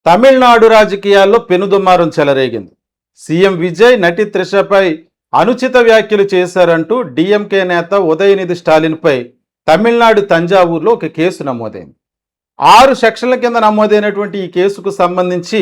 తమిళనాడు రాజకీయాల్లో పెనుదుమారం చెలరేగింది. సీఎం విజయ్ నటి త్రిషపై అనుచిత వ్యాఖ్యలు చేశారంటూ డీఎంకే నేత ఉదయనిధి స్టాలిన్పై తమిళనాడు తంజావూరులో ఒక కేసు నమోదైంది. 6 సెక్షన్ల కింద నమోదైనటువంటి ఈ కేసుకు సంబంధించి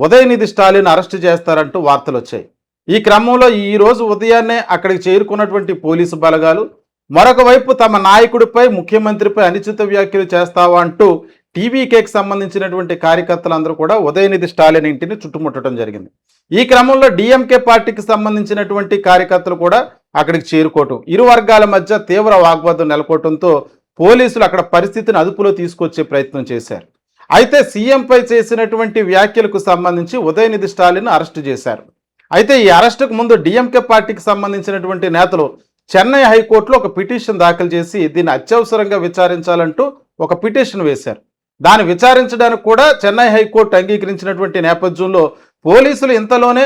ఉదయనిధి స్టాలిన్ అరెస్టు చేస్తారంటూ వార్తలు వచ్చాయి. ఈ క్రమంలో ఈ రోజు ఉదయాన్నే అక్కడికి చేరుకున్నటువంటి పోలీసు బలగాలు మరొక వైపు తమ నాయకుడిపై ముఖ్యమంత్రిపై అనుచిత వ్యాఖ్యలు చేస్తావా అంటూ టీవీకేకి సంబంధించినటువంటి కార్యకర్తలందరూ కూడా ఉదయనిధి స్టాలిన్ ఇంటిని చుట్టుముట్టడం జరిగింది. ఈ క్రమంలో డిఎంకే పార్టీకి సంబంధించినటువంటి కార్యకర్తలు కూడా అక్కడికి చేరుకోవటం, ఇరు వర్గాల మధ్య తీవ్ర వాగ్వాదం నెలకొనడంతో పోలీసులు అక్కడ పరిస్థితిని అదుపులో తీసుకొచ్చే ప్రయత్నం చేశారు. అయితే సీఎంపై చేసినటువంటి వ్యాఖ్యలకు సంబంధించి ఉదయనిధి స్టాలిన్ అరెస్టు చేశారు. అయితే ఈ అరెస్టుకు ముందు డిఎంకే పార్టీకి సంబంధించినటువంటి నేతలు చెన్నై హైకోర్టులో ఒక పిటిషన్ దాఖలు చేసి దీన్ని అత్యవసరంగా విచారించాలంటూ ఒక పిటిషన్ వేశారు. దాన్ని విచారించడానికి కూడా చెన్నై హైకోర్టు అంగీకరించినటువంటి నేపథ్యంలో పోలీసులు ఇంతలోనే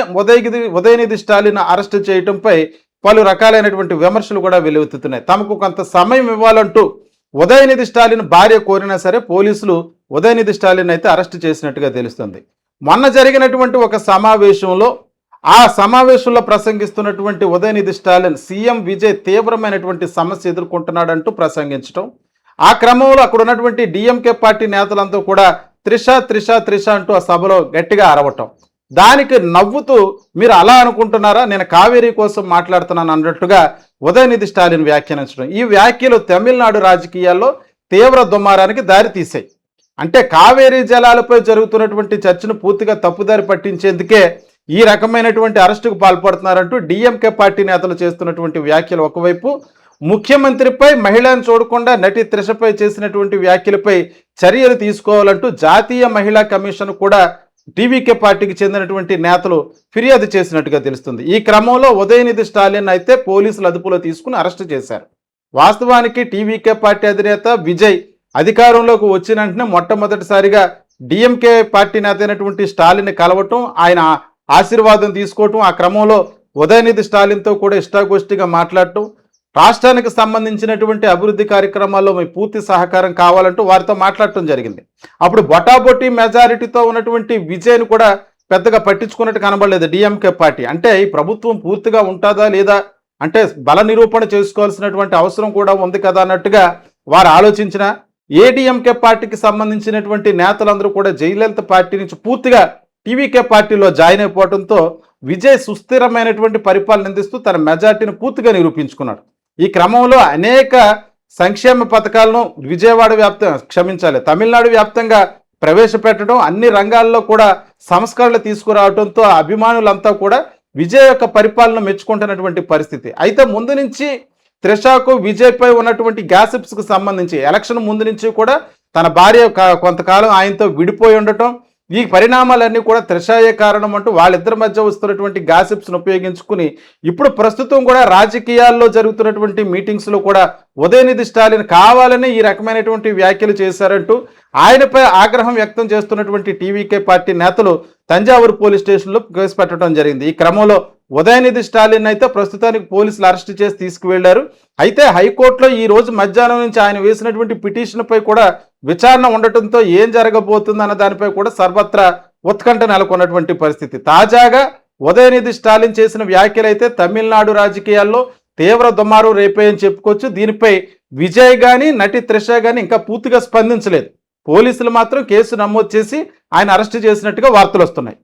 ఉదయనిధి స్టాలిన్ అరెస్టు చేయడంపై పలు రకాలైనటువంటి విమర్శలు కూడా వెలువెత్తుతున్నాయి. తమకు కొంత సమయం ఇవ్వాలంటూ ఉదయనిధి స్టాలిన్ భార్య కోరినా సరే పోలీసులు ఉదయనిధి స్టాలిన్ అయితే అరెస్టు చేసినట్టుగా తెలుస్తుంది. మొన్న జరిగినటువంటి ఒక సమావేశంలో ఆ సమావేశంలో ప్రసంగిస్తున్నటువంటి ఉదయనిధి స్టాలిన్ సీఎం విజయ్ తీవ్రమైనటువంటి సమస్య ఎదుర్కొంటున్నాడంటూ ప్రసంగించడం, ఆ క్రమంలో అక్కడ ఉన్నటువంటి డిఎంకే పార్టీ నేతలంతా కూడా త్రిష త్రిష త్రిష అంటూ ఆ సభలో గట్టిగా అరవటం, దానికి నవ్వుతూ మీరు అలా అనుకుంటున్నారా, నేను కావేరీ కోసం మాట్లాడుతున్నాను అన్నట్టుగా ఉదయనిధి స్టాలిన్ వ్యాఖ్యానించడం, ఈ వ్యాఖ్యలు తమిళనాడు రాజకీయాల్లో తీవ్ర దుమారానికి దారి తీశాయి. అంటే కావేరీ జలాలపై జరుగుతున్నటువంటి చర్చను పూర్తిగా తప్పుదారి పట్టించేందుకే ఈ రకమైనటువంటి అరెస్టుకు పాల్పడుతున్నారంటూ డిఎంకే పార్టీ నేతలు చేస్తున్నటువంటి వ్యాఖ్యలు ఒకవైపు, ముఖ్యమంత్రిపై మహిళను చూడకుండా నటి త్రిషపై చేసినటువంటి వ్యాఖ్యలపై చర్యలు తీసుకోవాలంటూ జాతీయ మహిళా కమిషన్ కూడా టీవీకే పార్టీకి చెందినటువంటి నేతలు ఫిర్యాదు చేసినట్టుగా తెలుస్తుంది. ఈ క్రమంలో ఉదయనిధి స్టాలిన్ అయితే పోలీసులు అదుపులో తీసుకుని అరెస్టు చేశారు. వాస్తవానికి టీవీకే పార్టీ అధినేత విజయ్ అధికారంలోకి వచ్చిన వెంటనే మొట్టమొదటిసారిగా డిఎంకే పార్టీ నేత అయినటువంటి స్టాలిన్ కలవటం, ఆయన ఆశీర్వాదం తీసుకోవటం, ఆ క్రమంలో ఉదయనిధి స్టాలిన్తో కూడా ఇష్టాగోష్ఠిగా మాట్లాడటం, రాష్ట్రానికి సంబంధించినటువంటి అభివృద్ధి కార్యక్రమాల్లో మీ పూర్తి సహకారం కావాలంటూ వారితో మాట్లాడటం జరిగింది. అప్పుడు బొటాబొటీ మెజారిటీతో ఉన్నటువంటి విజయ్ను కూడా పెద్దగా పట్టించుకున్నట్టు కనబడలేదు డిఎంకే పార్టీ. అంటే ఈ ప్రభుత్వం పూర్తిగా ఉంటుందా లేదా, అంటే బల నిరూపణ చేసుకోవాల్సినటువంటి అవసరం కూడా ఉంది కదా అన్నట్టుగా వారు ఆలోచించిన ఏడీఎంకే పార్టీకి సంబంధించినటువంటి నేతలందరూ కూడా జయలలిత పార్టీ నుంచి పూర్తిగా టీవీకే పార్టీలో జాయిన్ అయిపోవడంతో విజయ్ సుస్థిరమైనటువంటి పరిపాలన అందిస్తూ తన మెజార్టీని పూర్తిగా నిరూపించుకున్నాడు. ఈ క్రమంలో అనేక సంక్షేమ పథకాలను తమిళనాడు వ్యాప్తంగా ప్రవేశపెట్టడం, అన్ని రంగాల్లో కూడా సంస్కరణలు తీసుకురావడంతో అభిమానులంతా కూడా విజయ్ యొక్క పరిపాలన మెచ్చుకుంటున్నటువంటి పరిస్థితి. అయితే ముందు నుంచి త్రిషకు విజయ్పై ఉన్నటువంటి గ్యాసిప్స్కి సంబంధించి ఎలక్షన్ ముందు నుంచి కూడా తన భార్య కొంతకాలం ఆయనతో విడిపోయి ఉండటం, ఈ పరిణామాలన్నీ కూడా త్రిషయే కారణం అంటూ వాళ్ళిద్దరి మధ్య వస్తున్నటువంటి గాసిప్స్ను ఉపయోగించుకుని ఇప్పుడు ప్రస్తుతం కూడా రాజకీయాల్లో జరుగుతున్నటువంటి మీటింగ్స్లో కూడా ఉదయనిధి స్టాలిన్ కావాలని ఈ రకమైనటువంటి వ్యాఖ్యలు చేశారంటూ ఆయనపై ఆగ్రహం వ్యక్తం చేస్తున్నటువంటి టీవీకే పార్టీ నేతలు తంజావూరు పోలీస్ స్టేషన్లో కేసు పెట్టడం జరిగింది. ఈ క్రమంలో ఉదయనిధి స్టాలిన్ అయితే ప్రస్తుతానికి పోలీసులు అరెస్ట్ చేసి తీసుకువెళ్లారు. అయితే హైకోర్టులో ఈ రోజు మధ్యాహ్నం నుంచి ఆయన వేసినటువంటి పిటిషన్పై కూడా విచారణ ఉండటంతో ఏం జరగబోతుందన్న దానిపై కూడా సర్వత్రా ఉత్కంఠ నెలకొన్నటువంటి పరిస్థితి. తాజాగా ఉదయనిధి స్టాలిన్ చేసిన వ్యాఖ్యలు అయితే తమిళనాడు రాజకీయాల్లో తీవ్ర దుమారం రేపాయని చెప్పుకోవచ్చు. దీనిపై విజయ్ కానీ నటి త్రిష కానీ ఇంకా పూర్తిగా స్పందించలేదు. పోలీసులు మాత్రం కేసు నమోదు చేసి ఆయన అరెస్టు చేసినట్టుగా వార్తలు వస్తున్నాయి.